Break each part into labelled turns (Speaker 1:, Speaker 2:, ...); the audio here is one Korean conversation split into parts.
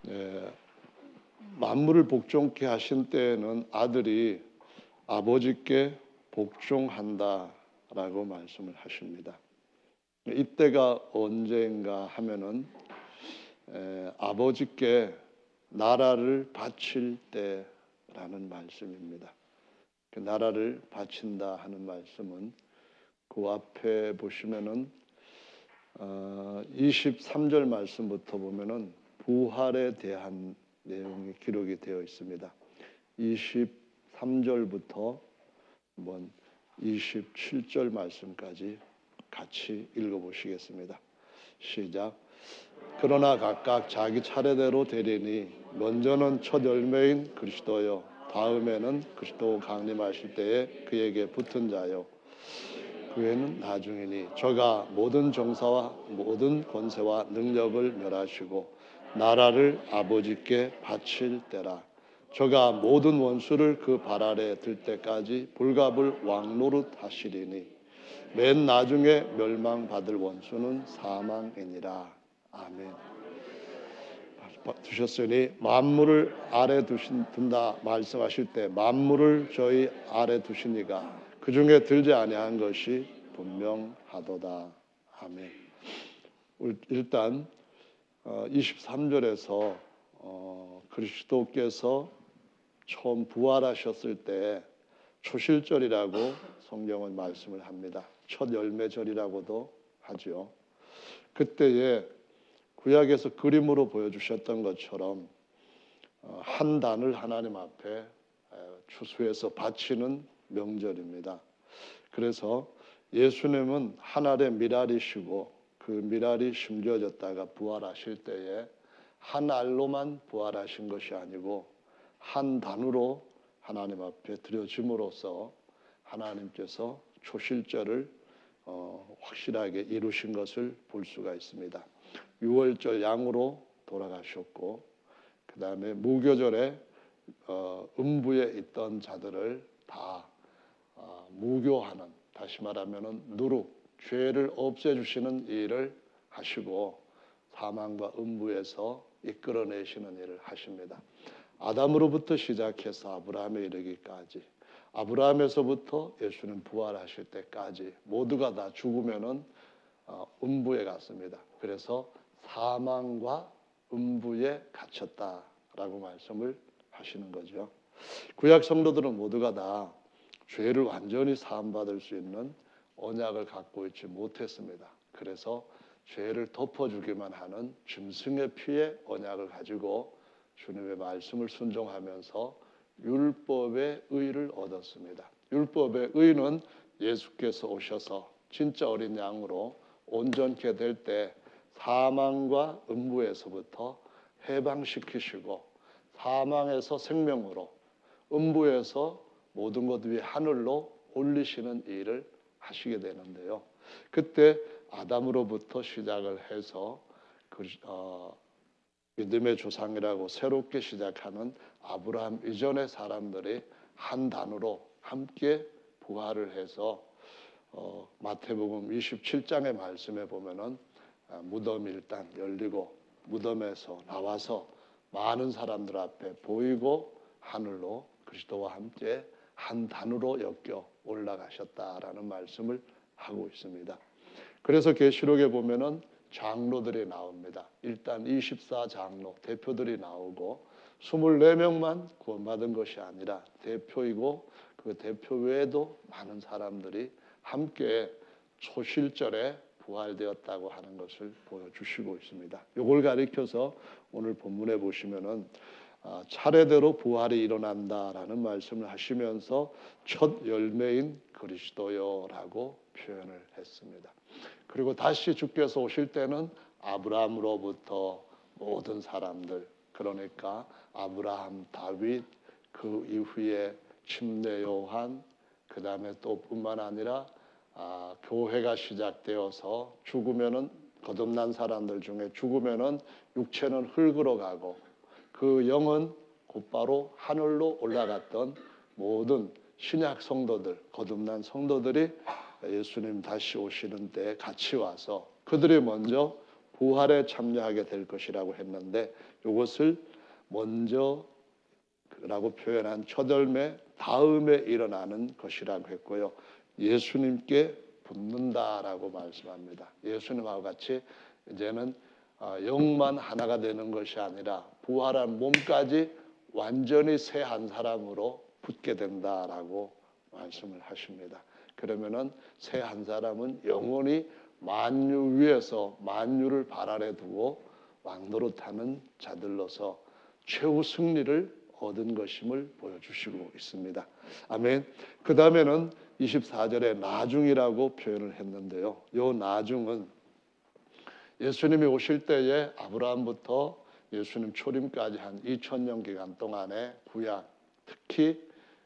Speaker 1: 예, 만물을 복종케 하신 때에는 아들이 아버지께 복종한다라고 말씀을 하십니다. 이때가 언제인가 하면은 아버지께 나라를 바칠 때라는 말씀입니다. 그 나라를 바친다 하는 말씀은 그 앞에 보시면은 23절 말씀부터 보면은 부활에 대한 내용이 기록이 되어 있습니다. 23절부터 한번 27절 말씀까지 같이 읽어보시겠습니다. 시작. 그러나 각각 자기 차례대로 되리니 먼저는 첫 열매인 그리스도요, 다음에는 그리스도 강림하실 때에 그에게 붙은 자요, 그 후에는 나중이니 저가 모든 정사와 모든 권세와 능력을 멸하시고 나라를 아버지께 바칠 때라. 저가 모든 원수를 그 발 아래 들 때까지 불갑을 왕노릇 하시리니 맨 나중에 멸망받을 원수는 사망이니라. 아멘. 두셨으니 만물을 아래 둔다 말씀하실 때 만물을 저희 아래 두시니가 그 중에 들지 아니한 것이 분명하도다. 아멘. 일단 23절에서 그리스도께서 처음 부활하셨을 때 초실절이라고 성경은 말씀을 합니다. 첫 열매절이라고도 하죠. 그때에 구약에서 그림으로 보여주셨던 것처럼 한 단을 하나님 앞에 추수해서 바치는 명절입니다. 그래서 예수님은 한 알의 밀알이시고 그 밀알이 심겨졌다가 부활하실 때에 한 알로만 부활하신 것이 아니고 한 단으로 하나님 앞에 드려짐으로써 하나님께서 초실절을 확실하게 이루신 것을 볼 수가 있습니다. 유월절 양으로 돌아가셨고 그 다음에 무교절에 음부에 있던 자들을 다 무교하는, 다시 말하면 누룩, 죄를 없애주시는 일을 하시고 사망과 음부에서 이끌어내시는 일을 하십니다. 아담으로부터 시작해서 아브라함에 이르기까지, 아브라함에서부터 예수님 부활하실 때까지 모두가 다 죽으면은 음부에 갔습니다. 그래서 사망과 음부에 갇혔다라고 말씀을 하시는 거죠. 구약 성도들은 모두가 다 죄를 완전히 사함받을 수 있는 언약을 갖고 있지 못했습니다. 그래서 죄를 덮어주기만 하는 짐승의 피의 언약을 가지고 주님의 말씀을 순종하면서 율법의 의를 얻었습니다. 율법의 의는 예수께서 오셔서 진짜 어린 양으로 온전케 될 때 사망과 음부에서부터 해방시키시고 사망에서 생명으로, 음부에서 모든 것 위에 하늘로 올리시는 일을 하시게 되는데요. 그때 아담으로부터 시작을 해서 믿음의 조상이라고 새롭게 시작하는 아브라함 이전의 사람들이 한 단으로 함께 부활을 해서 마태복음 27장의 말씀에 보면은 무덤이 일단 열리고 무덤에서 나와서 많은 사람들 앞에 보이고 하늘로 그리스도와 함께 한 단으로 엮여 올라가셨다라는 말씀을 하고 있습니다. 그래서 계시록에 보면은 장로들이 나옵니다. 일단 24장로 대표들이 나오고 24명만 구원받은 것이 아니라 대표이고 그 대표 외에도 많은 사람들이 함께 초실절에 부활되었다고 하는 것을 보여주시고 있습니다. 이걸 가리켜서 오늘 본문에 보시면은 차례대로 부활이 일어난다라는 말씀을 하시면서 첫 열매인 그리스도요라고 표현을 했습니다. 그리고 다시 주께서 오실 때는 아브라함으로부터 모든 사람들, 그러니까 아브라함, 다윗, 그 이후에 침례 요한, 그 다음에 또 뿐만 아니라 교회가 시작되어서 죽으면은 거듭난 사람들 중에 죽으면은 육체는 흙으로 가고 그 영은 곧바로 하늘로 올라갔던 모든 신약 성도들, 거듭난 성도들이 예수님 다시 오시는 때 같이 와서 그들이 먼저 부활에 참여하게 될 것이라고 했는데 이것을 먼저 라고 표현한 첫 열매 다음에 일어나는 것이라고 했고요. 예수님께 붙는다라고 말씀합니다. 예수님하고 같이 이제는 영만 하나가 되는 것이 아니라 부활한 몸까지 완전히 새 한 사람으로 붙게 된다라고 말씀을 하십니다. 그러면은 새 한 사람은 영원히 만유 위에서 만유를 발 아래 두고 왕노릇하는 자들로서 최후 승리를 얻은 것임을 보여주시고 있습니다. 아멘. 그 다음에는 24절에 나중이라고 표현을 했는데요. 이 나중은 예수님이 오실 때에 아브라함부터 예수님 초림까지 한 2000년 기간 동안의 구약, 특히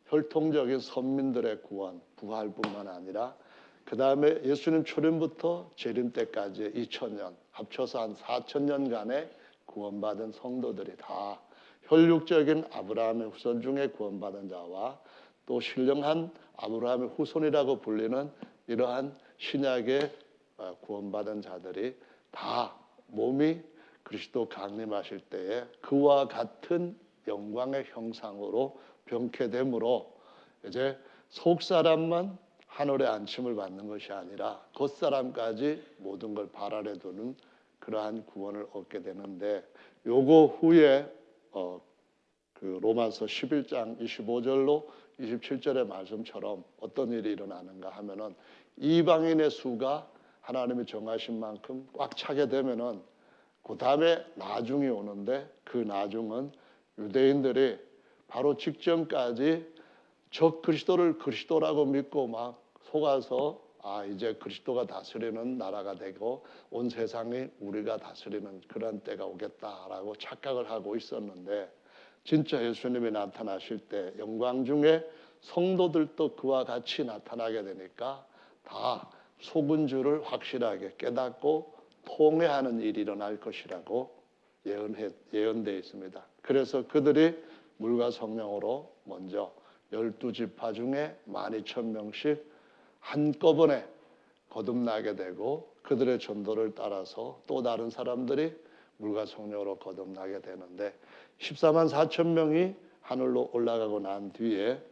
Speaker 1: 혈통적인 선민들의 구원, 부활뿐만 아니라 그 다음에 예수님 초림부터 재림 때까지 2000년, 합쳐서 한 4000년간의 구원받은 성도들이 다 혈육적인 아브라함의 후손 중에 구원받은 자와 또 신령한 아브라함의 후손이라고 불리는 이러한 신약의 구원받은 자들이 다 몸이 그리스도 강림하실 때에 그와 같은 영광의 형상으로 변케되므로 이제 속사람만 하늘의 안침을 받는 것이 아니라 겉사람까지 모든 걸 발 아래 두는 그러한 구원을 얻게 되는데 요거 후에 그 로마서 11장 25절로 27절의 말씀처럼 어떤 일이 일어나는가 하면은 이방인의 수가 하나님이 정하신 만큼 꽉 차게 되면은 그 다음에 나중이 오는데 그 나중은 유대인들이 바로 직전까지 저 그리스도를 그리스도라고 믿고 막 속아서 이제 그리스도가 다스리는 나라가 되고 온 세상이 우리가 다스리는 그런 때가 오겠다라고 착각을 하고 있었는데 진짜 예수님이 나타나실 때 영광 중에 성도들도 그와 같이 나타나게 되니까 다 속은 줄을 확실하게 깨닫고 통회하는 일이 일어날 것이라고 예언되어 있습니다. 그래서 그들이 물과 성령으로 먼저 12지파 중에 12,000명씩 한꺼번에 거듭나게 되고 그들의 전도를 따라서 또 다른 사람들이 물과 성령으로 거듭나게 되는데 14만 4천 명이 하늘로 올라가고 난 뒤에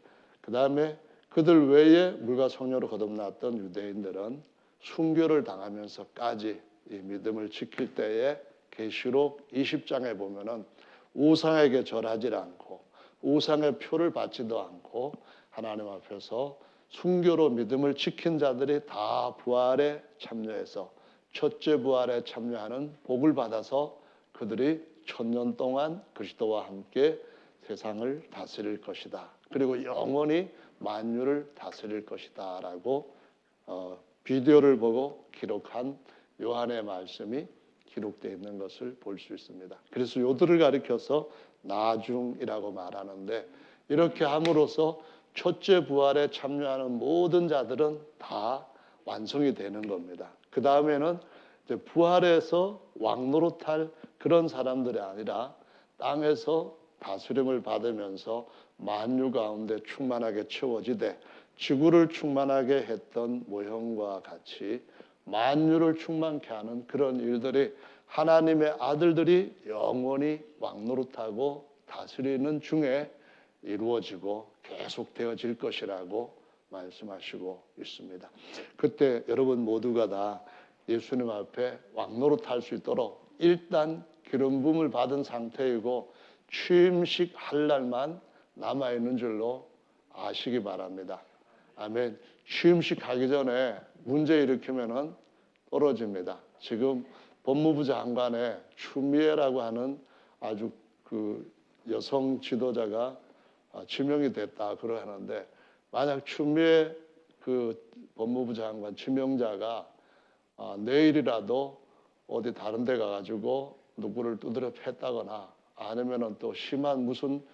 Speaker 1: 그 다음에 그들 외에 물과 성령으로 거듭났던 유대인들은 순교를 당하면서까지 이 믿음을 지킬 때에 계시록 20장에 보면은 우상에게 절하지 않고 우상의 표를 받지도 않고 하나님 앞에서 순교로 믿음을 지킨 자들이 다 부활에 참여해서 첫째 부활에 참여하는 복을 받아서 그들이 1000년 동안 그리스도와 함께 세상을 다스릴 것이다. 그리고 영원히 만유를 다스릴 것이다 라고 비디오를 보고 기록한 요한의 말씀이 기록되어 있는 것을 볼 수 있습니다. 그래서 요들을 가리켜서 나중이라고 말하는데 이렇게 함으로써 첫째 부활에 참여하는 모든 자들은 다 완성이 되는 겁니다. 그 다음에는 이제 부활해서 왕노릇할 그런 사람들이 아니라 땅에서 다스림을 받으면서 만유 가운데 충만하게 채워지되 지구를 충만하게 했던 모형과 같이 만유를 충만케 하는 그런 일들이 하나님의 아들들이 영원히 왕노릇하고 다스리는 중에 이루어지고 계속 되어질 것이라고 말씀하시고 있습니다. 그때 여러분 모두가 다 예수님 앞에 왕노릇할 수 있도록 일단 기름 부음을 받은 상태이고 취임식 할 날만 남아있는 줄로 아시기 바랍니다. 아멘. 취임식 하기 전에 문제 일으키면은 떨어집니다. 지금 법무부 장관에 추미애라고 하는 아주 그 여성 지도자가 지명이 됐다 그러는데 만약 추미애 그 법무부 장관 지명자가 내일이라도 어디 다른 데 가가지고 누구를 두드려 팼다거나 아니면은 또 심한 무슨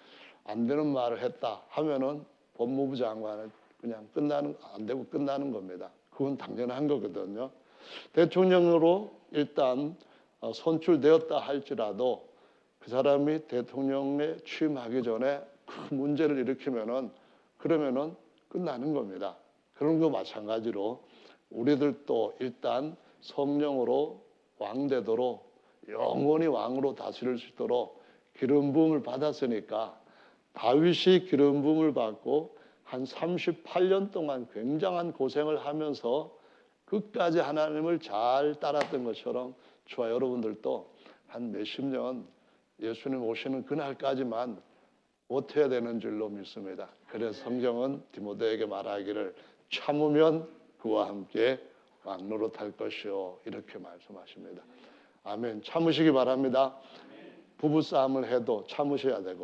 Speaker 1: 안 되는 말을 했다 하면은 법무부 장관은 그냥 안 되고 끝나는 겁니다. 그건 당연한 거거든요. 대통령으로 일단 선출되었다 할지라도 그 사람이 대통령에 취임하기 전에 큰 문제를 일으키면은 그러면은 끝나는 겁니다. 그런 거 마찬가지로 우리들도 일단 성령으로 왕 되도록 영원히 왕으로 다스릴 수 있도록 기름 부음을 받았으니까 다윗이 기름 부음을 받고 한 38년 동안 굉장한 고생을 하면서 끝까지 하나님을 잘 따랐던 것처럼 저와 여러분들도 한 몇십 년 예수님 오시는 그날까지만 버텨야 되는 줄로 믿습니다. 그래서 성경은 디모데에게 말하기를 참으면 그와 함께 왕노릇할 것이요 이렇게 말씀하십니다. 아멘. 참으시기 바랍니다. 부부싸움을 해도 참으셔야 되고,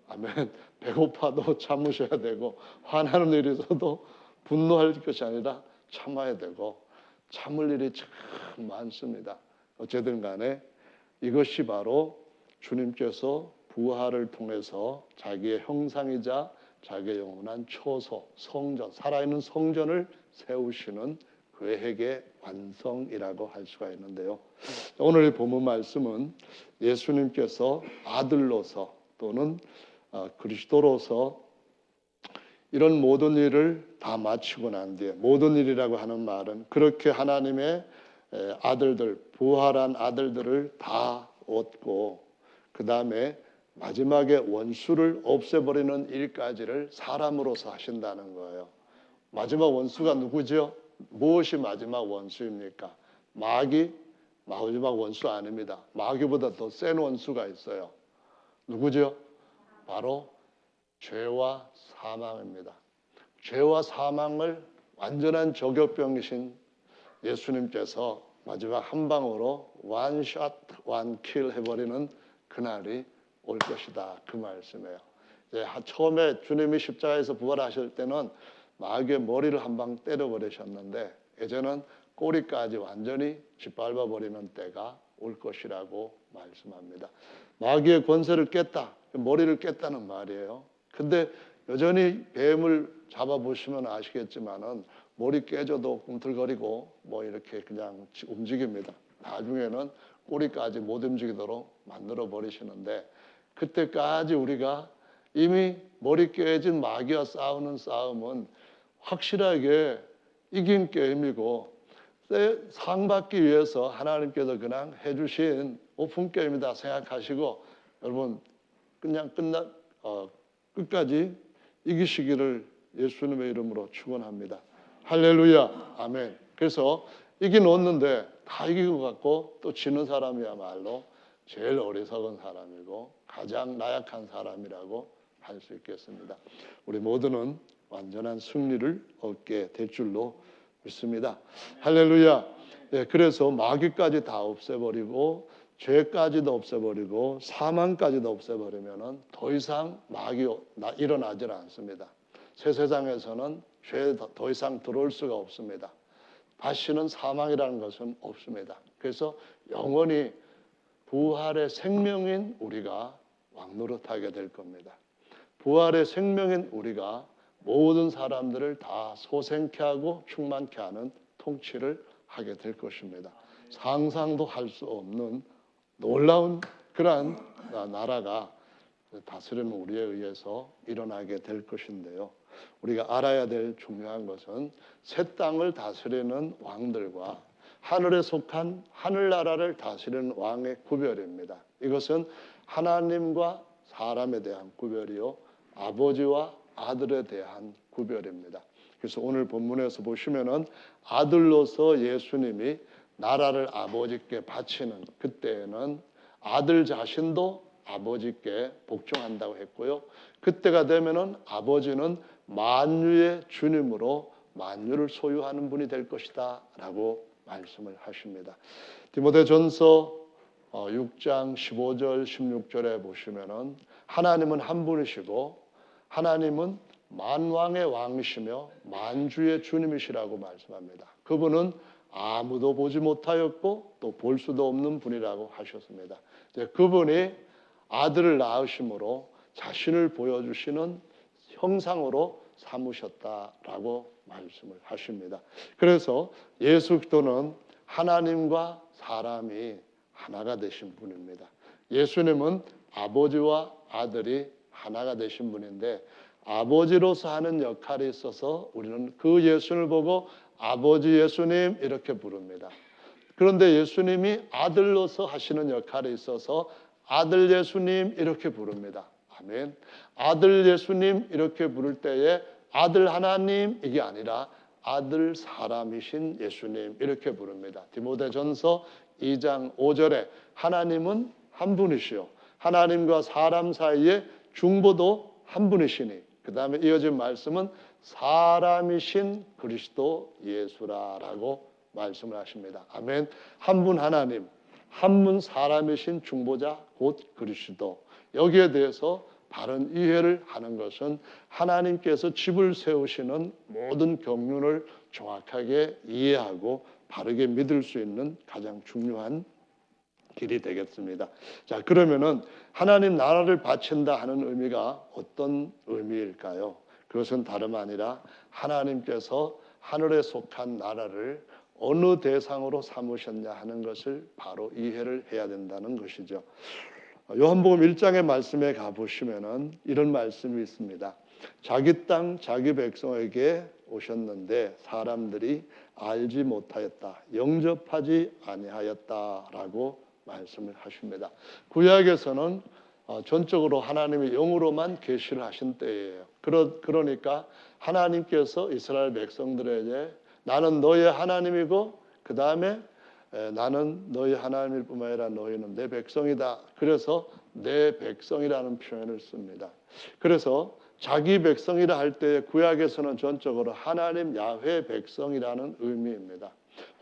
Speaker 1: 아멘. 배고파도 참으셔야 되고, 화나는 일이 있어도 분노할 것이 아니라 참아야 되고, 참을 일이 참 많습니다. 어쨌든 간에 이것이 바로 주님께서 부활을 통해서 자기의 형상이자 자기의 영원한 초소, 성전, 살아있는 성전을 세우시는 계획의 완성이라고 할 수가 있는데요. 오늘 본문 말씀은 예수님께서 아들로서 또는 그리스도로서 이런 모든 일을 다 마치고 난 뒤에, 모든 일이라고 하는 말은 그렇게 하나님의 아들들, 부활한 아들들을 다 얻고 그 다음에 마지막에 원수를 없애버리는 일까지를 사람으로서 하신다는 거예요. 마지막 원수가 누구죠? 무엇이 마지막 원수입니까? 마귀? 마지막 원수 아닙니다. 마귀보다 더 센 원수가 있어요. 누구죠? 바로 죄와 사망입니다. 죄와 사망을 완전한 저격병이신 예수님께서 마지막 한 방으로 원샷, 원킬 해버리는 그날이 올 것이다. 그 말씀이에요. 처음에 주님이 십자가에서 부활하실 때는 마귀의 머리를 한 방 때려버리셨는데 이제는 꼬리까지 완전히 짓밟아 버리는 때가 올 것이라고 말씀합니다. 마귀의 권세를 깼다. 머리를 깼다는 말이에요. 근데 여전히 뱀을 잡아보시면 아시겠지만은 머리 깨져도 꿈틀거리고 뭐 이렇게 그냥 움직입니다. 나중에는 꼬리까지 못 움직이도록 만들어 버리시는데 그때까지 우리가 이미 머리 깨진 마귀와 싸우는 싸움은 확실하게 이긴 게임이고 상 받기 위해서 하나님께서 그냥 해주신 오픈 게임이다 생각하시고 여러분 그냥 끝까지 이기시기를 예수님의 이름으로 축원합니다. 할렐루야, 아멘. 그래서 이긴 얻는데 다 이긴 것 같고 또 지는 사람이야말로 제일 어리석은 사람이고 가장 나약한 사람이라고 할 수 있겠습니다. 우리 모두는 완전한 승리를 얻게 될 줄로 믿습니다. 할렐루야. 네, 그래서 마귀까지 다 없애버리고 죄까지도 없애버리고 사망까지도 없애버리면은 더 이상 마귀 일어나질 않습니다. 새 세상에서는 죄 더 이상 들어올 수가 없습니다. 다시는 사망이라는 것은 없습니다. 그래서 영원히 부활의 생명인 우리가 왕노릇하게 될 겁니다. 부활의 생명인 우리가 모든 사람들을 다 소생케 하고 충만케 하는 통치를 하게 될 것입니다. 상상도 할 수 없는 놀라운 그러한 나라가 다스리는 우리에 의해서 일어나게 될 것인데요. 우리가 알아야 될 중요한 것은 새 땅을 다스리는 왕들과 하늘에 속한 하늘나라를 다스리는 왕의 구별입니다. 이것은 하나님과 사람에 대한 구별이요 아버지와 아들에 대한 구별입니다. 그래서 오늘 본문에서 보시면은 아들로서 예수님이 나라를 아버지께 바치는 그때에는 아들 자신도 아버지께 복종한다고 했고요. 그때가 되면은 아버지는 만유의 주님으로 만유를 소유하는 분이 될 것이다 라고 말씀을 하십니다. 디모데전서 6장 15절 16절에 보시면은 하나님은 한 분이시고 하나님은 만왕의 왕이시며 만주의 주님이시라고 말씀합니다. 그분은 아무도 보지 못하였고 또 볼 수도 없는 분이라고 하셨습니다. 그분이 아들을 낳으심으로 자신을 보여주시는 형상으로 삼으셨다라고 말씀을 하십니다. 그래서 예수 그리스도는 하나님과 사람이 하나가 되신 분입니다. 예수님은 아버지와 아들이 하나가 되신 분인데 아버지로서 하는 역할이 있어서 우리는 그 예수님을 보고 아버지 예수님 이렇게 부릅니다. 그런데 예수님이 아들로서 하시는 역할에 있어서 아들 예수님 이렇게 부릅니다. 아멘. 아들 예수님 이렇게 부를 때에 아들 하나님 이게 아니라 아들 사람이신 예수님 이렇게 부릅니다. 디모데전서 2장 5절에 하나님은 한 분이시요 하나님과 사람 사이에 중보도 한 분이시니, 그 다음에 이어진 말씀은 사람이신 그리스도 예수라라고 말씀을 하십니다. 아멘. 한 분 하나님, 한 분 사람이신 중보자 곧 그리스도. 여기에 대해서 바른 이해를 하는 것은 하나님께서 집을 세우시는 모든 경륜을 정확하게 이해하고 바르게 믿을 수 있는 가장 중요한 길이 되겠습니다. 자, 그러면은 하나님 나라를 바친다 하는 의미가 어떤 의미일까요? 그것은 다름 아니라 하나님께서 하늘에 속한 나라를 어느 대상으로 삼으셨냐 하는 것을 바로 이해를 해야 된다는 것이죠. 요한복음 1장의 말씀에 가보시면은 이런 말씀이 있습니다. 자기 땅 자기 백성에게 오셨는데 사람들이 알지 못하였다, 영접하지 아니하였다라고 말씀을 하십니다. 구약에서는 전적으로 하나님의 영으로만 계시를 하신 때예요. 그러니까 하나님께서 이스라엘 백성들에게 나는 너의 하나님이고 그 다음에 나는 너희 하나님일 뿐만 아니라 너희는 내 백성이다. 그래서 내 백성이라는 표현을 씁니다. 그래서 자기 백성이라 할 때 구약에서는 전적으로 하나님 야훼 백성이라는 의미입니다.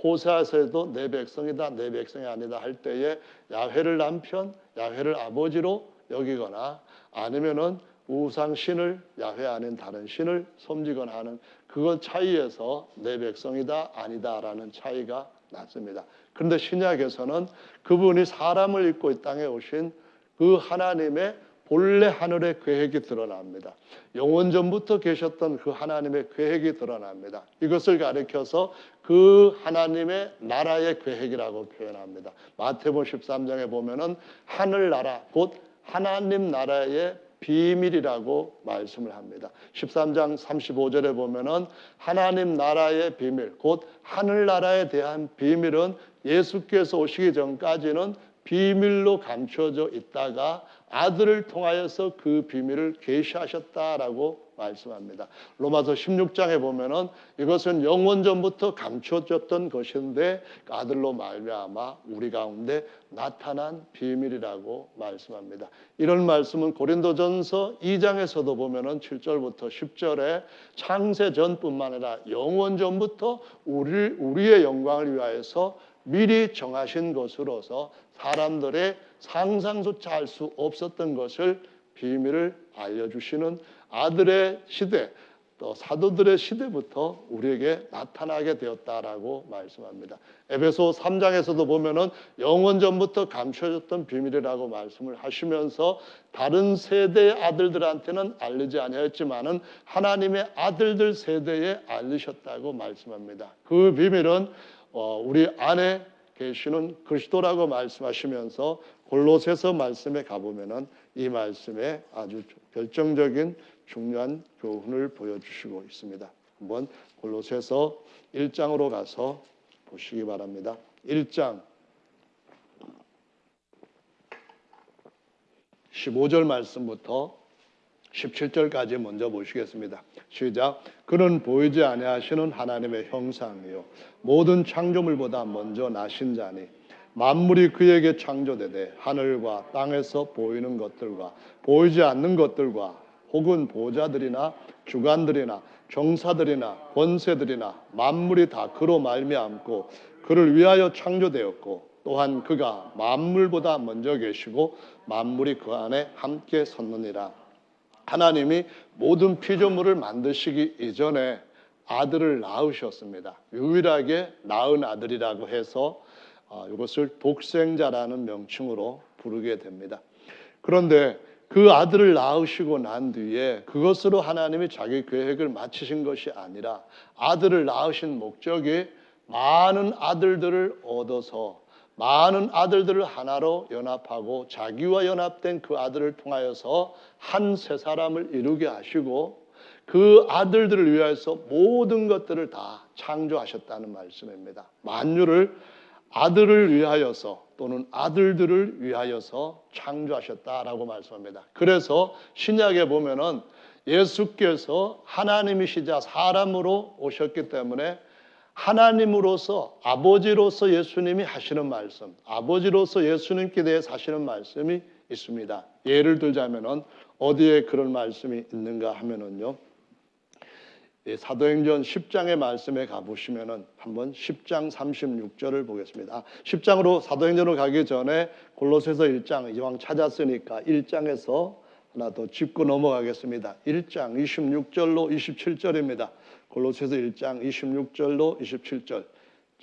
Speaker 1: 호세아서에도 내 백성이다, 내 백성이 아니다 할 때에 야훼를 남편, 야훼를 아버지로 여기거나 아니면은 우상 신을 야훼 아닌 다른 신을 섬기거나 하는 그것 차이에서 내 백성이다 아니다라는 차이가 났습니다. 그런데 신약에서는 그분이 사람을 입고 이 땅에 오신 그 하나님의 본래 하늘의 계획이 드러납니다. 영원 전부터 계셨던 그 하나님의 계획이 드러납니다. 이것을 가리켜서 그 하나님의 나라의 계획이라고 표현합니다. 마태복음 13장에 보면은 하늘나라 곧 하나님 나라의 비밀이라고 말씀을 합니다. 13장 35절에 보면은 하나님 나라의 비밀 곧 하늘나라에 대한 비밀은 예수께서 오시기 전까지는 비밀로 감춰져 있다가 아들을 통하여서 그 비밀을 계시하셨다라고 말씀합니다. 로마서 16장에 보면은 이것은 영원 전부터 감춰졌던 것인데 아들로 말미암아 우리 가운데 나타난 비밀이라고 말씀합니다. 이런 말씀은 고린도전서 2장에서도 보면은 7절부터 10절에 창세 전뿐만 아니라 영원 전부터 우리의 영광을 위하여서 미리 정하신 것으로서 사람들의 상상조차 할 수 없었던 것을 비밀을 알려주시는 아들의 시대, 또 사도들의 시대부터 우리에게 나타나게 되었다라고 말씀합니다. 에베소 3장에서도 보면은 영원 전부터 감춰졌던 비밀이라고 말씀을 하시면서 다른 세대의 아들들한테는 알리지 아니하였지만은 하나님의 아들들 세대에 알리셨다고 말씀합니다. 그 비밀은 우리 안에 계시는 그리스도라고 말씀하시면서 골로새서 말씀에 가보면은 이 말씀에 아주 결정적인 중요한 교훈을 보여주시고 있습니다. 한번 골로새서 1장으로 가서 보시기 바랍니다. 1장 15절 말씀부터 17절까지 먼저 보시겠습니다. 시작. 그는 보이지 아니하시는 하나님의 형상이요 모든 창조물보다 먼저 나신 자니 만물이 그에게 창조되되 하늘과 땅에서 보이는 것들과 보이지 않는 것들과 혹은 보좌들이나 주관들이나 정사들이나 권세들이나 만물이 다 그로 말미암고 그를 위하여 창조되었고 또한 그가 만물보다 먼저 계시고 만물이 그 안에 함께 섰느니라. 하나님이 모든 피조물을 만드시기 이전에 아들을 낳으셨습니다. 유일하게 낳은 아들이라고 해서 이것을 독생자라는 명칭으로 부르게 됩니다. 그런데 그 아들을 낳으시고 난 뒤에 그것으로 하나님이 자기 계획을 마치신 것이 아니라 아들을 낳으신 목적이 많은 아들들을 얻어서 많은 아들들을 하나로 연합하고 자기와 연합된 그 아들을 통하여서 한 세 사람을 이루게 하시고 그 아들들을 위하여서 모든 것들을 다 창조하셨다는 말씀입니다. 만유를 아들을 위하여서 또는 아들들을 위하여서 창조하셨다라고 말씀합니다. 그래서 신약에 보면은 예수께서 하나님이시자 사람으로 오셨기 때문에 하나님으로서 아버지로서 예수님이 하시는 말씀, 아버지로서 예수님께 대해서 하시는 말씀이 있습니다. 예를 들자면은 어디에 그런 말씀이 있는가 하면은요. 사도행전 10장의 말씀에 가보시면은 한번 10장 36절을 보겠습니다. 10장으로 사도행전으로 가기 전에 골로새서 1장 이왕 찾았으니까 1장에서 하나 더 짚고 넘어가겠습니다. 1장 26절로 27절입니다. 골로새서 1장 26절로 27절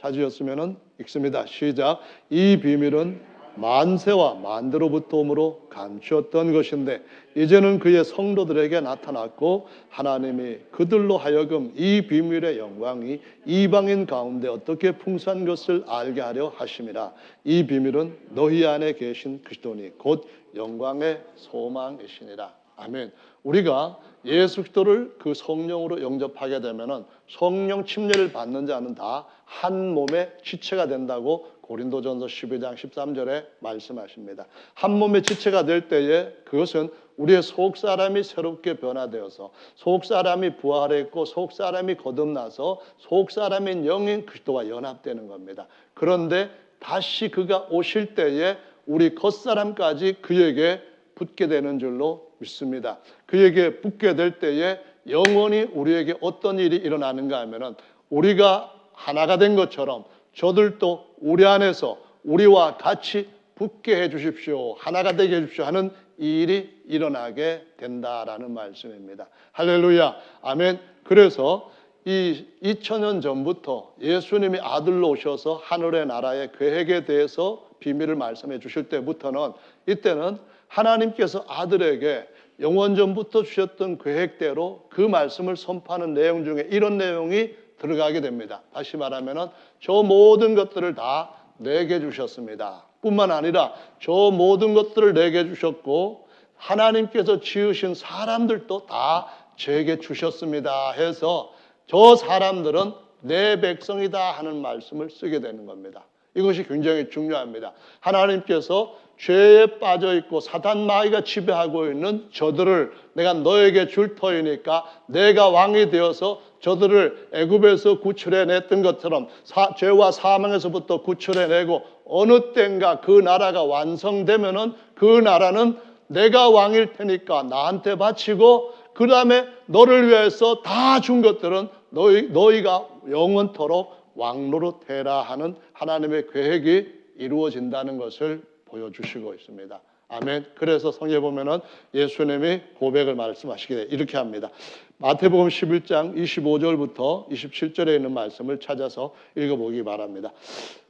Speaker 1: 찾으셨으면은 읽습니다. 시작. 이 비밀은 만세와 만대로부터 오므로 감추었던 것인데 이제는 그의 성도들에게 나타났고 하나님이 그들로 하여금 이 비밀의 영광이 이방인 가운데 어떻게 풍성한 것을 알게 하려 하심이라. 이 비밀은 너희 안에 계신 그리스도니 곧 영광의 소망이시니라. 아멘. 우리가 예수 그리스도를 그 성령으로 영접하게 되면은 성령 침례를 받는 자는 다 한 몸의 지체가 된다고 고린도전서 12장 13절에 말씀하십니다. 한 몸의 지체가 될 때에 그것은 우리의 속사람이 새롭게 변화되어서 속사람이 부활했고 속사람이 거듭나서 속사람인 영인 그리스도와 연합되는 겁니다. 그런데 다시 그가 오실 때에 우리 겉사람까지 그에게 붙게 되는 줄로 믿습니다. 그에게 붙게 될 때에 영원히 우리에게 어떤 일이 일어나는가 하면은 우리가 하나가 된 것처럼 저들도 우리 안에서 우리와 같이 붙게 해 주십시오. 하나가 되게 해 주십시오 하는 이 일이 일어나게 된다라는 말씀입니다. 할렐루야. 아멘. 그래서 이 2000년 전부터 예수님이 아들로 오셔서 하늘의 나라의 계획에 대해서 비밀을 말씀해 주실 때부터는 이때는 하나님께서 아들에게 영원전부터 주셨던 계획대로 그 말씀을 선포하는 내용 중에 이런 내용이 들어가게 됩니다. 다시 말하면은 저 모든 것들을 다 내게 주셨습니다. 뿐만 아니라 저 모든 것들을 내게 주셨고 하나님께서 지으신 사람들도 다 제게 주셨습니다 해서 저 사람들은 내 백성이다 하는 말씀을 쓰게 되는 겁니다. 이것이 굉장히 중요합니다. 하나님께서 죄에 빠져 있고 사단 마귀가 지배하고 있는 저들을 내가 너에게 줄 터이니까 내가 왕이 되어서 저들을 애굽에서 구출해 냈던 것처럼 죄와 사망에서부터 구출해 내고 어느 때인가 그 나라가 완성되면은 그 나라는 내가 왕일 테니까 나한테 바치고 그 다음에 너를 위해서 다 준 것들은 너희가 영원토록 왕노로 되라 하는 하나님의 계획이 이루어진다는 것을 보여주시고 있습니다. 아멘. 그래서 성경에 보면은 예수님이 고백을 말씀하시게 돼 이렇게 합니다. 마태복음 11장 25절부터 27절에 있는 말씀을 찾아서 읽어보기 바랍니다.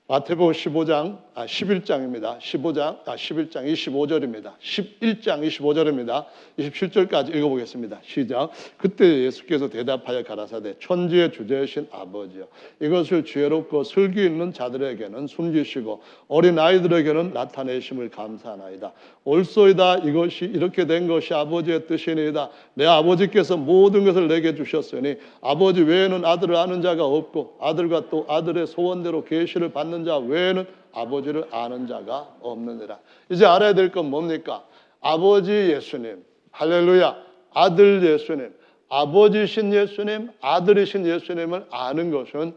Speaker 1: 마태복음 11장입니다. 11장 25절입니다. 11장 25절입니다. 27절까지 읽어보겠습니다. 시작. 그때 예수께서 대답하여 가라사대 천지의 주제이신 아버지여 이것을 지혜롭고 슬기 있는 자들에게는 숨기시고 어린 아이들에게는 나타내심을 감사하나이다. 옳소이다. 이것이 이렇게 된 것이 아버지의 뜻이니이다. 내 아버지께서 모든 것을 내게 주셨으니 아버지 외에는 아들을 아는 자가 없고 아들과 또 아들의 소원대로 계시를 받는 자 외에는 아버지를 아는 자가 없느니라. 이제 알아야 될 건 뭡니까? 아버지 예수님, 할렐루야, 아들 예수님, 아버지신 예수님, 아들이신 예수님을 아는 것은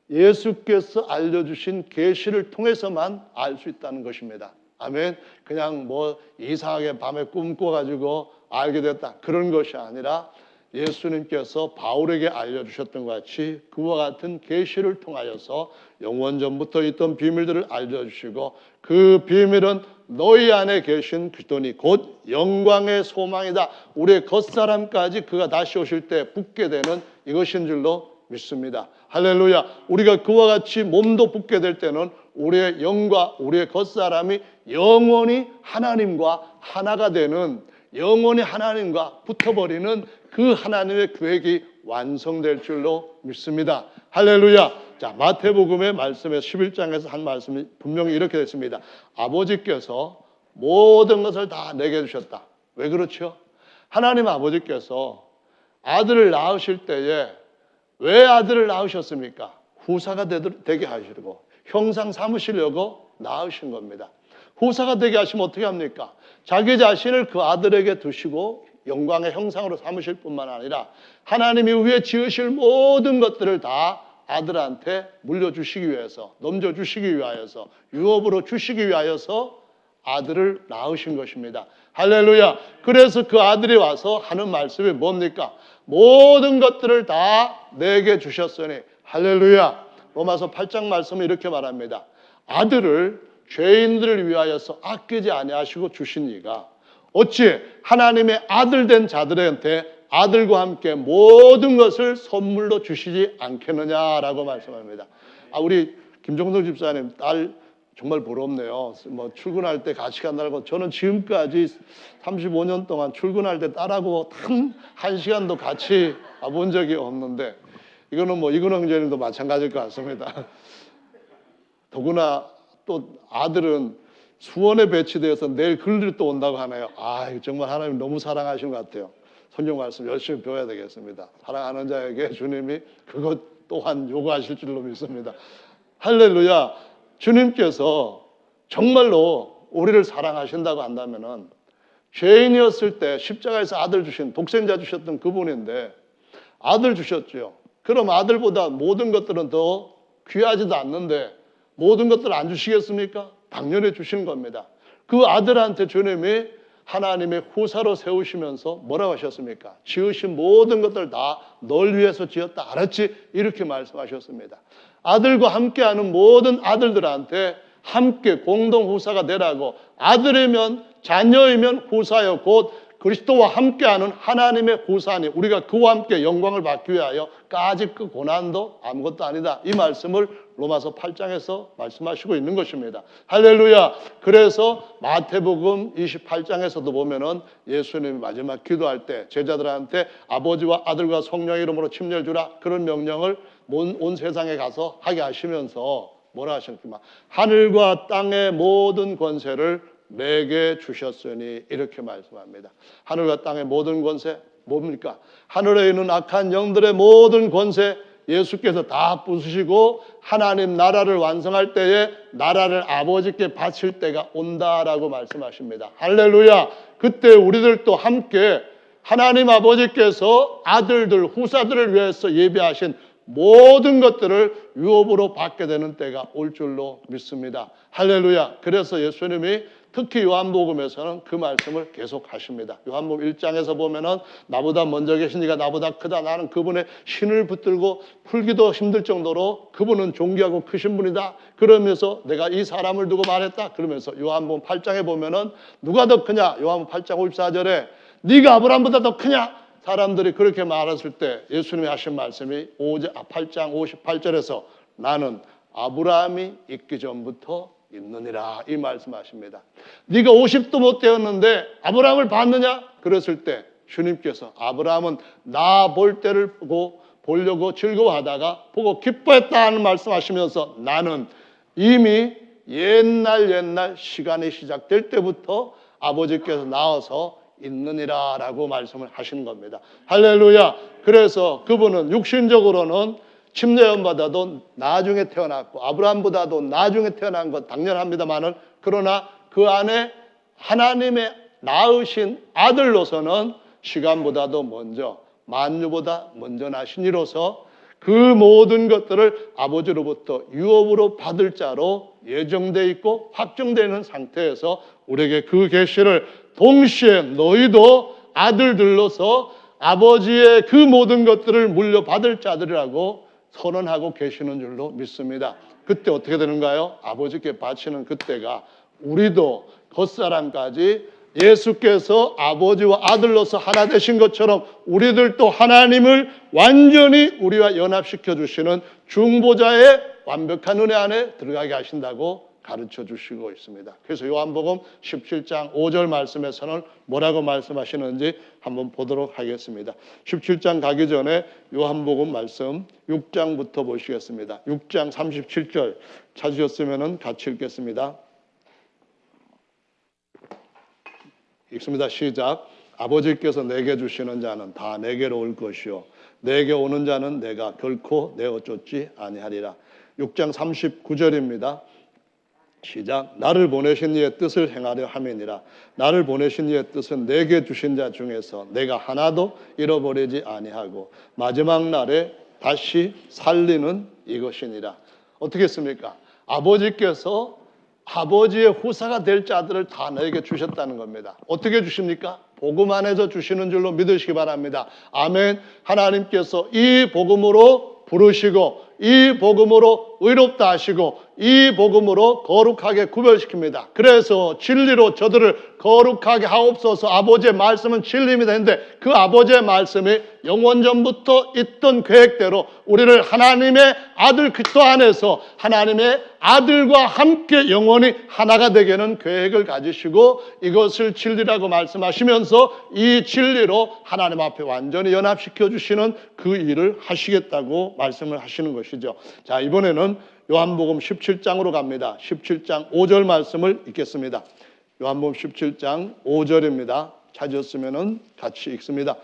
Speaker 1: 예수께서 알려주신 계시를 통해서만 알 수 있다는 것입니다. 아멘. 그냥 뭐 이상하게 밤에 꿈꿔가지고 알게 됐다 그런 것이 아니라 예수님께서 바울에게 알려주셨던 것 같이 그와 같은 계시를 통하여서 영원전부터 있던 비밀들을 알려주시고 그 비밀은 너희 안에 계신 그리스도니 곧 영광의 소망이다. 우리의 겉사람까지 그가 다시 오실 때 붙게 되는 이것인 줄로 믿습니다. 할렐루야. 우리가 그와 같이 몸도 붙게 될 때는 우리의 영과 우리의 겉사람이 영원히 하나님과 하나가 되는 영원히 하나님과 붙어버리는 그 하나님의 계획이 완성될 줄로 믿습니다. 할렐루야. 자, 마태복음의 말씀에 11장에서 한 말씀이 분명히 이렇게 됐습니다. 아버지께서 모든 것을 다 내게 주셨다. 왜 그렇죠? 하나님 아버지께서 아들을 낳으실 때에 왜 아들을 낳으셨습니까? 후사가 되게 하시고 형상 삼으시려고 낳으신 겁니다. 후사가 되게 하시면 어떻게 합니까? 자기 자신을 그 아들에게 두시고 영광의 형상으로 삼으실 뿐만 아니라 하나님이 위에 지으실 모든 것들을 다 아들한테 물려주시기 위해서, 넘겨주시기 위하여서, 유업으로 주시기 위하여서 아들을 낳으신 것입니다. 할렐루야. 그래서 그 아들이 와서 하는 말씀이 뭡니까? 모든 것들을 다 내게 주셨으니, 할렐루야. 로마서 8장 말씀은 이렇게 말합니다. 아들을 죄인들을 위하여서 아끼지 아니하시고 주신 이가 어찌 하나님의 아들 된 자들한테 아들과 함께 모든 것을 선물로 주시지 않겠느냐라고 말씀합니다. 우리 김종덕 집사님 딸 정말 부럽네요. 뭐 출근할 때 같이 간다고. 저는 지금까지 35년 동안 출근할 때 딸하고 단 한 시간도 같이 가본 적이 없는데, 이거는 뭐 이근영 형제님도 마찬가지일 것 같습니다. 더구나 또 아들은 수원에 배치되어서 내일 글들이 또 온다고 하네요. 정말 하나님 너무 사랑하시는 것 같아요. 성경 말씀 열심히 배워야 되겠습니다. 사랑하는 자에게 주님이 그것 또한 요구하실 줄로 믿습니다. 할렐루야. 주님께서 정말로 우리를 사랑하신다고 한다면은 죄인이었을 때 십자가에서 아들 주신, 독생자 주셨던 그분인데 아들 주셨죠. 그럼 아들보다 모든 것들은 더 귀하지도 않는데 모든 것들을 안 주시겠습니까? 당연히 주시는 겁니다. 그 아들한테 주님이 하나님의 후사로 세우시면서 뭐라고 하셨습니까? 지으신 모든 것들 다 널 위해서 지었다. 알았지? 이렇게 말씀하셨습니다. 아들과 함께하는 모든 아들들한테 함께 공동 후사가 되라고, 아들이면 자녀이면 후사여 곧 그리스도와 함께하는 하나님의 후사니 우리가 그와 함께 영광을 받기 위하여 까짓 그 고난도 아무것도 아니다. 이 말씀을 로마서 8장에서 말씀하시고 있는 것입니다. 할렐루야. 그래서 마태복음 28장에서도 보면은 예수님이 마지막 기도할 때 제자들한테 아버지와 아들과 성령의 이름으로 침례를 주라, 그런 명령을 온 세상에 가서 하게 하시면서 뭐라 하셨지만 하늘과 땅의 모든 권세를 내게 주셨으니 이렇게 말씀합니다. 하늘과 땅의 모든 권세 뭡니까? 하늘에 있는 악한 영들의 모든 권세 예수께서 다 부수시고 하나님 나라를 완성할 때에 나라를 아버지께 바칠 때가 온다라고 말씀하십니다. 할렐루야. 그때 우리들도 함께 하나님 아버지께서 아들들 후사들을 위해서 예비하신 모든 것들을 유업으로 받게 되는 때가 올 줄로 믿습니다. 할렐루야. 그래서 예수님이 특히 요한복음에서는 그 말씀을 계속 하십니다. 요한복음 1장에서 보면은 나보다 먼저 계신 이가 나보다 크다. 나는 그분의 신을 붙들고 풀기도 힘들 정도로 그분은 존귀하고 크신 분이다. 그러면서 내가 이 사람을 두고 말했다. 그러면서 요한복음 8장에 보면은 누가 더 크냐? 요한복음 8장 54절에 네가 아브라함보다 더 크냐? 사람들이 그렇게 말했을 때 예수님이 하신 말씀이 8장 58절에서 나는 아브라함이 있기 전부터 있느니라 이 말씀하십니다. 네가 50도 못 되었는데 아브라함을 봤느냐? 그랬을 때 주님께서 아브라함은 나 볼 때를 보려고 즐거워하다가 보고 기뻐했다 하는 말씀하시면서 나는 이미 옛날 시간이 시작될 때부터 아버지께서 나와서 있느니라 라고 말씀을 하시는 겁니다. 할렐루야. 그래서 그분은 육신적으로는 침례연보다도 나중에 태어났고 아브라함보다도 나중에 태어난 것 당연합니다만은, 그러나 그 안에 하나님의 낳으신 아들로서는 시간보다도 먼저 만유보다 먼저 나신 이로서 그 모든 것들을 아버지로부터 유업으로 받을 자로 예정되어 있고 확정되는 상태에서 우리에게 그 계시를 동시에 너희도 아들들로서 아버지의 그 모든 것들을 물려받을 자들이라고 선언하고 계시는 줄로 믿습니다. 그때 어떻게 되는가요? 아버지께 바치는 그때가 우리도 겉사람까지 예수께서 아버지와 아들로서 하나 되신 것처럼 우리들도 하나님을 완전히 우리와 연합시켜 주시는 중보자의 완벽한 은혜 안에 들어가게 하신다고 가르쳐 주시고 있습니다. 그래서 요한복음 17장 5절 말씀에서는 뭐라고 말씀하시는지 한번 보도록 하겠습니다. 17장 가기 전에 요한복음 말씀 6장부터 보시겠습니다. 6장 37절 찾으셨으면 같이 읽겠습니다. 읽습니다. 시작. 아버지께서 내게 주시는 자는 다 내게로 올 것이요 내게 오는 자는 내가 결코 내어 쫓지 아니하리라. 6장 39절입니다. 시작. 나를 보내신 이의 뜻을 행하려 함이니라. 나를 보내신 이의 뜻은 내게 주신 자 중에서 내가 하나도 잃어버리지 아니하고 마지막 날에 다시 살리는 이것이니라. 어떻게 했습니까? 아버지께서 아버지의 후사가 될 자들을 다 너에게 주셨다는 겁니다. 어떻게 주십니까? 복음 안에서 주시는 줄로 믿으시기 바랍니다. 아멘. 하나님께서 이 복음으로 부르시고 이 복음으로 의롭다 하시고 이 복음으로 거룩하게 구별시킵니다. 그래서 진리로 저들을 거룩하게 하옵소서. 아버지의 말씀은 진리입니다 했는데 그 아버지의 말씀이 영원전부터 있던 계획대로 우리를 하나님의 아들 그리스도 안에서 하나님의 아들과 함께 영원히 하나가 되게 하는 계획을 가지시고 이것을 진리라고 말씀하시면서 이 진리로 하나님 앞에 완전히 연합시켜 주시는 그 일을 하시겠다고 말씀을 하시는 것이죠. 자, 이번에는 요한복음 17장으로 갑니다. 17장 5절 말씀을 읽겠습니다. 요한복음 17장 5절입니다. 찾으셨으면 같이 읽습니다.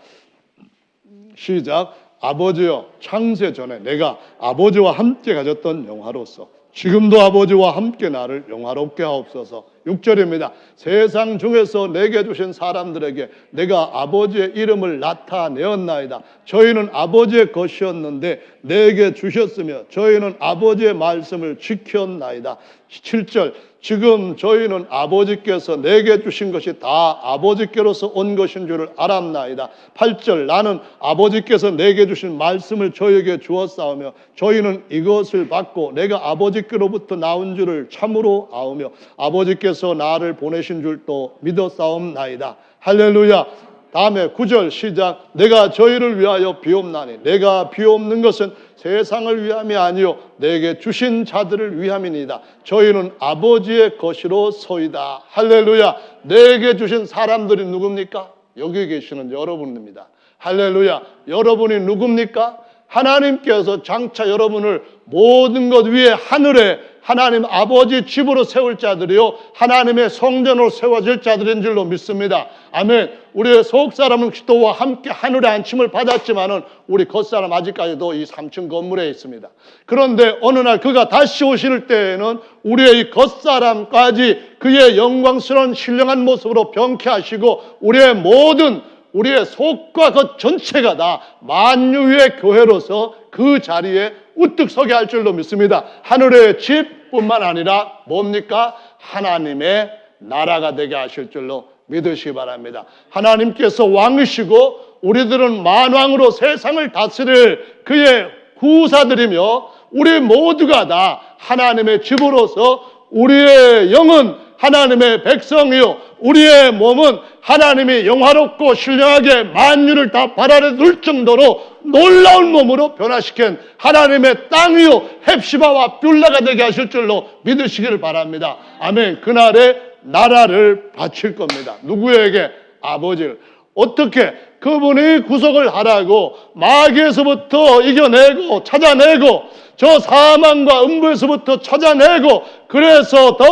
Speaker 1: 시작. 아버지여, 창세 전에 내가 아버지와 함께 가졌던 영화로서 지금도 아버지와 함께 나를 영화롭게 하옵소서. 6절입니다. 세상 중에서 내게 주신 사람들에게 내가 아버지의 이름을 나타내었나이다. 저희는 아버지의 것이었는데 내게 주셨으며 저희는 아버지의 말씀을 지켰나이다. 7절. 지금 저희는 아버지께서 내게 주신 것이 다 아버지께로서 온 것인 줄을 알았나이다. 8절. 나는 아버지께서 내게 주신 말씀을 저희에게 주었사오며 저희는 이것을 받고 내가 아버지께로부터 나온 줄을 참으로 아오며 아버지께서 나를 보내신 줄도 믿었사옵나이다. 할렐루야. 다음에 9절 시작. 내가 저희를 위하여 비옵나니 내가 비옵는 것은 세상을 위함이 아니요 내게 주신 자들을 위함이니이다. 저희는 아버지의 것이로소이다. 할렐루야. 내게 주신 사람들이 누굽니까? 여기 계시는 여러분입니다. 할렐루야. 여러분이 누굽니까? 하나님께서 장차 여러분을 모든 것 위에 하늘에 하나님 아버지 집으로 세울 자들이요 하나님의 성전으로 세워질 자들인 줄로 믿습니다. 아멘. 우리의 속사람은 그리스도와 함께 하늘에 안침을 받았지만은 우리 겉사람 아직까지도 이 3층 건물에 있습니다. 그런데 어느 날 그가 다시 오실 때에는 우리의 이 겉사람까지 그의 영광스러운 신령한 모습으로 병케하시고 우리의 모든 우리의 속과 것 전체가 다 만유의 교회로서 그 자리에 우뚝 서게 할 줄로 믿습니다. 하늘의 집뿐만 아니라 뭡니까? 하나님의 나라가 되게 하실 줄로 믿으시기 바랍니다. 하나님께서 왕이시고 우리들은 만왕으로 세상을 다스릴 그의 후사들이며 우리 모두가 다 하나님의 집으로서 우리의 영은 하나님의 백성이요 우리의 몸은 하나님이 영화롭고 신령하게 만유를 다 발 아래 둘 정도로 놀라운 몸으로 변화시킨 하나님의 땅이요 헵시바와 뷸라가 되게 하실 줄로 믿으시기를 바랍니다. 아멘. 그날에 나라를 바칠 겁니다. 누구에게? 아버지를. 어떻게? 그분이 구속을 하라고 마귀에서부터 이겨내고 찾아내고 저 사망과 음부에서부터 찾아내고 그래서 더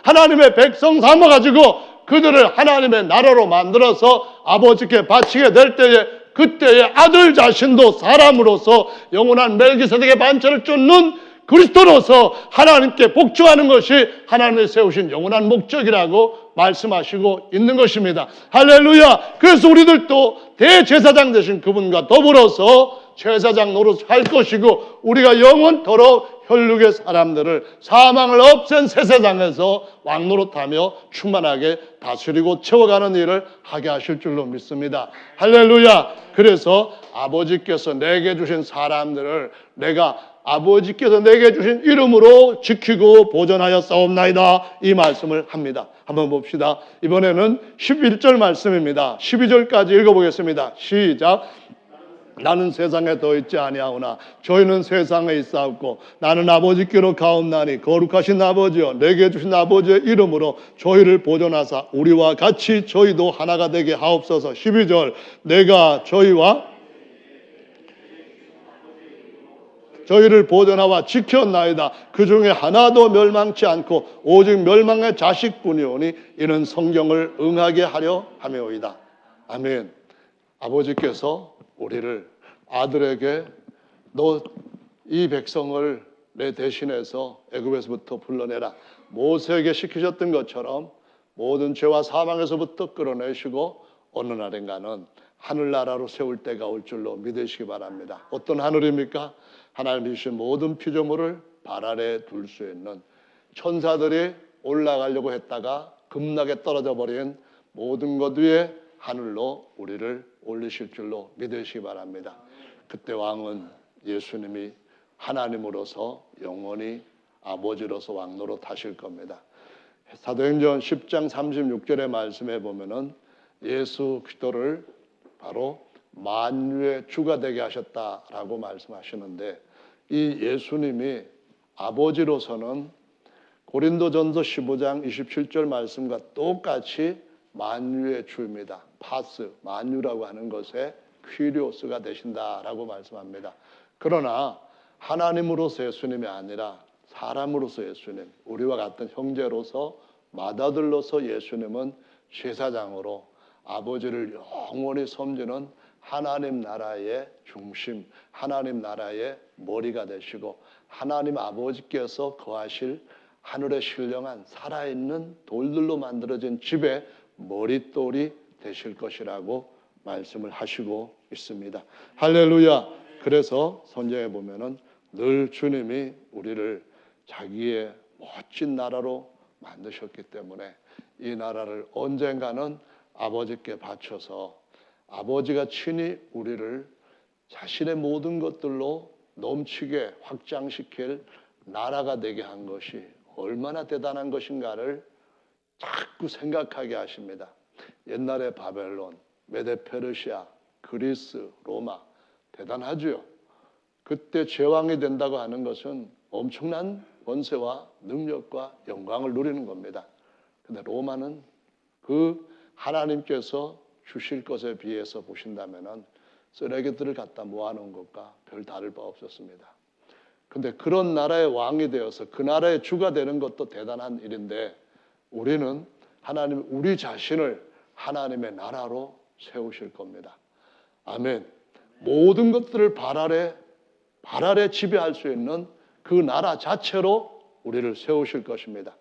Speaker 1: 하나님의 백성 삼아가지고 그들을 하나님의 나라로 만들어서 아버지께 바치게 될 때에 그때의 아들 자신도 사람으로서 영원한 멜기세덱의 반차를 쫓는 그리스도로서 하나님께 복종하는 것이 하나님이 세우신 영원한 목적이라고 말씀하시고 있는 것입니다. 할렐루야. 그래서 우리들도 대제사장 되신 그분과 더불어서 제사장 노릇 할 것이고 우리가 영원토록 혈육의 사람들을 사망을 없앤 새 세상에서 왕노릇하며 충만하게 다스리고 채워가는 일을 하게 하실 줄로 믿습니다. 할렐루야. 그래서 아버지께서 내게 주신 사람들을 내가 아버지께서 내게 주신 이름으로 지키고 보존하여 싸움나이다 이 말씀을 합니다. 한번 봅시다. 이번에는 11절 말씀입니다. 12절까지 읽어보겠습니다. 시작. 나는 세상에 더 있지 아니하오나 저희는 세상에 있사옵고 나는 아버지께로 가옵나니 거룩하신 아버지여 내게 주신 아버지의 이름으로 저희를 보존하사 우리와 같이 저희도 하나가 되게 하옵소서. 12절. 내가 저희를 보존하와 지켰나이다. 그 중에 하나도 멸망치 않고 오직 멸망의 자식뿐이오니 이는 성경을 응하게 하려 함이오이다. 아멘. 아버지께서 우리를 아들에게 너 이 백성을 내 대신해서 애굽에서부터 불러내라. 모세에게 시키셨던 것처럼 모든 죄와 사망에서부터 끌어내시고 어느 날인가는 하늘나라로 세울 때가 올 줄로 믿으시기 바랍니다. 어떤 하늘입니까? 하나님이 주신 모든 피조물을 발 아래 둘 수 있는, 천사들이 올라가려고 했다가 급락에 떨어져 버린 모든 것 위에 하늘로 우리를 올리실 줄로 믿으시기 바랍니다. 그때 왕은 예수님이 하나님으로서 영원히 아버지로서 왕노로 타실 겁니다. 사도행전 10장 36절의 말씀에 보면은 예수 그리스도를 바로 만유의 주가 되게 하셨다라고 말씀하시는데, 이 예수님이 아버지로서는 고린도전서 15장 27절 말씀과 똑같이 만유의 주입니다. 파스, 만유라고 하는 것에 퀴리오스가 되신다라고 말씀합니다. 그러나 하나님으로서 예수님이 아니라 사람으로서 예수님, 우리와 같은 형제로서 맏아들로서 예수님은 제사장으로 아버지를 영원히 섬기는 하나님 나라의 중심, 하나님 나라의 머리가 되시고 하나님 아버지께서 거하실 하늘에 신령한 살아있는 돌들로 만들어진 집의 머릿돌이 되실 것이라고 말씀을 하시고 있습니다. 할렐루야. 그래서 성경에 보면은 늘 주님이 우리를 자기의 멋진 나라로 만드셨기 때문에 이 나라를 언젠가는 아버지께 바쳐서 아버지가 친히 우리를 자신의 모든 것들로 넘치게 확장시킬 나라가 되게 한 것이 얼마나 대단한 것인가를 자꾸 생각하게 하십니다. 옛날에 바벨론, 메데페르시아, 그리스, 로마 대단하죠. 그때 제왕이 된다고 하는 것은 엄청난 권세와 능력과 영광을 누리는 겁니다. 근데 로마는 그 하나님께서 주실 것에 비해서 보신다면은 쓰레기들을 갖다 모아놓은 것과 별 다를 바 없었습니다. 근데 그런 나라의 왕이 되어서 그 나라의 주가 되는 것도 대단한 일인데, 우리는 하나님, 우리 자신을 하나님의 나라로 세우실 겁니다. 아멘. 모든 것들을 발 아래 지배할 수 있는 그 나라 자체로 우리를 세우실 것입니다.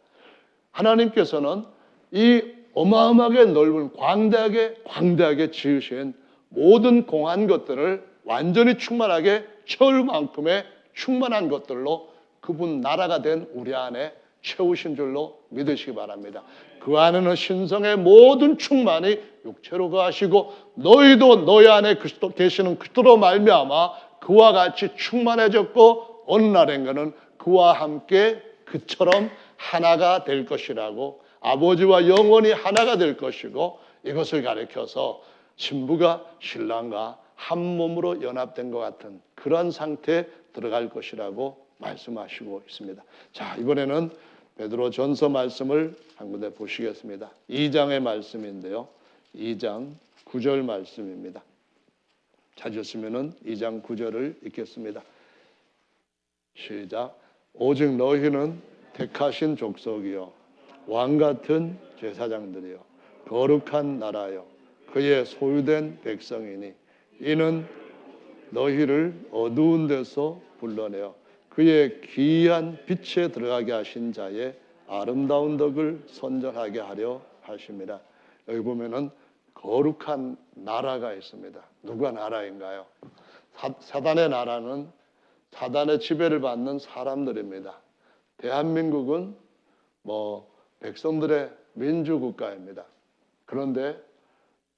Speaker 1: 하나님께서는 이 어마어마하게 넓은 광대하게 지으신 모든 공한 것들을 완전히 충만하게 철만큼의 충만한 것들로 그분 나라가 된 우리 안에 채우신 줄로 믿으시기 바랍니다. 그 안에는 신성의 모든 충만이 육체로 거하시고 너희도 너희 안에 그리스도 계시는 그리스도로 말미암아 그와 같이 충만해졌고 어느 날인가는 그와 함께 그처럼 하나가 될 것이라고, 아버지와 영원히 하나가 될 것이고, 이것을 가리켜서 신부가 신랑과 한 몸으로 연합된 것 같은 그런 상태에 들어갈 것이라고 말씀하시고 있습니다. 자, 이번에는 베드로전서 말씀을 한 군데 보시겠습니다. 2장의 말씀인데요. 2장 9절 말씀입니다. 찾으시면은 2장 9절을 읽겠습니다. 시작. 오직 너희는 택하신 족속이요 왕 같은 제사장들이요 거룩한 나라요 그의 소유된 백성이니 이는 너희를 어두운 데서 불러내어 그의 귀한 빛에 들어가게 하신 자의 아름다운 덕을 선전하게 하려 하십니다. 여기 보면은 거룩한 나라가 있습니다. 누가 나라인가요? 사단의 나라는 사단의 지배를 받는 사람들입니다. 대한민국은 백성들의 민주국가입니다. 그런데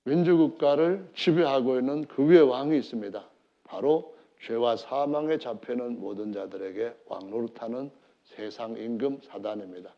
Speaker 1: 민주국가를 지배하고 있는 그 위에 왕이 있습니다. 바로 죄와 사망에 잡히는 모든 자들에게 왕노릇하는 세상 임금 사단입니다.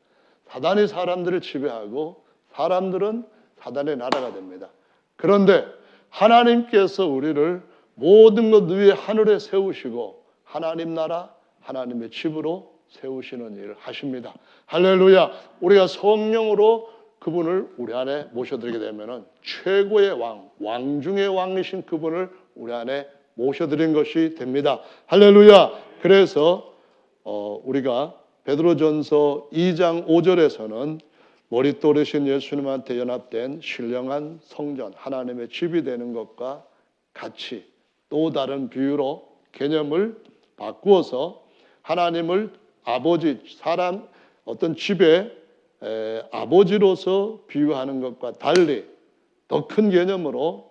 Speaker 1: 사단이 사람들을 지배하고 사람들은 사단의 나라가 됩니다. 그런데 하나님께서 우리를 모든 것 위에 하늘에 세우시고 하나님 나라, 하나님의 집으로 세우시는 일을 하십니다. 할렐루야. 우리가 성령으로 그분을 우리 안에 모셔드리게 되면은 최고의 왕 중의 왕이신 그분을 우리 안에 모셔드린 것이 됩니다. 할렐루야. 그래서 우리가 베드로전서 2장 5절에서는 머릿돌이신 예수님한테 연합된 신령한 성전, 하나님의 집이 되는 것과 같이 또 다른 비유로 개념을 바꾸어서 하나님을 아버지, 사람 어떤 집의 아버지로서 비유하는 것과 달리 더 큰 개념으로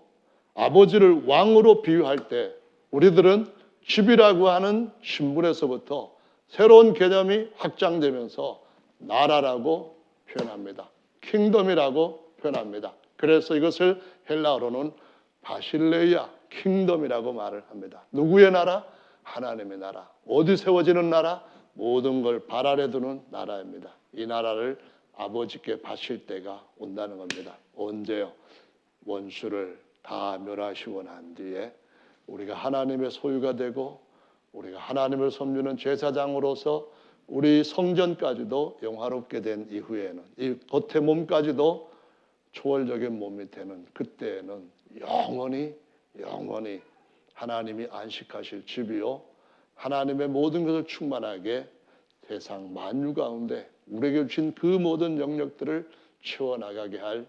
Speaker 1: 아버지를 왕으로 비유할 때 우리들은 집이라고 하는 신분에서부터 새로운 개념이 확장되면서 나라라고 표현합니다. 킹덤이라고 표현합니다. 그래서 이것을 헬라어로는 바실레이아, 킹덤이라고 말을 합니다. 누구의 나라? 하나님의 나라. 어디 세워지는 나라? 모든 걸 발 아래 두는 나라입니다. 이 나라를 아버지께 바칠 때가 온다는 겁니다. 언제요? 원수를 다 멸하시고 난 뒤에 우리가 하나님의 소유가 되고 우리가 하나님을 섬기는 제사장으로서 우리 성전까지도 영화롭게 된 이후에는 이 겉의 몸까지도 초월적인 몸이 되는 그때에는 영원히 하나님이 안식하실 집이요 하나님의 모든 것을 충만하게 세상 만유 가운데 우리에게 주신 그 모든 영역들을 채워나가게 할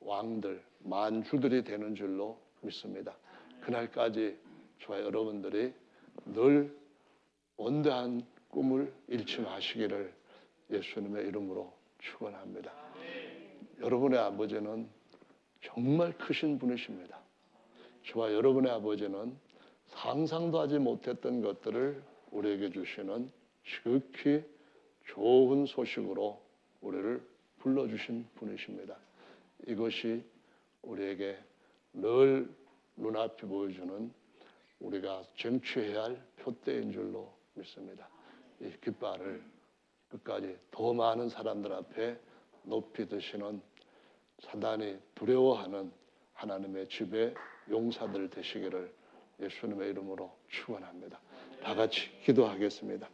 Speaker 1: 왕들, 만주들이 되는 줄로 믿습니다. 그날까지 저와 여러분들이 늘 원대한 꿈을 잃지 마시기를 예수님의 이름으로 축원합니다. 여러분의 아버지는 정말 크신 분이십니다. 저와 여러분의 아버지는 상상도 하지 못했던 것들을 우리에게 주시는 지극히 좋은 소식으로 우리를 불러주신 분이십니다. 이것이 우리에게 늘 눈앞이 보여주는 우리가 쟁취해야 할 표대인 줄로 믿습니다. 이 깃발을 끝까지 더 많은 사람들 앞에 높이 드시는 사단이 두려워하는 하나님의 집의 용사들 되시기를 예수님의 이름으로 축원합니다. 다 같이 기도하겠습니다.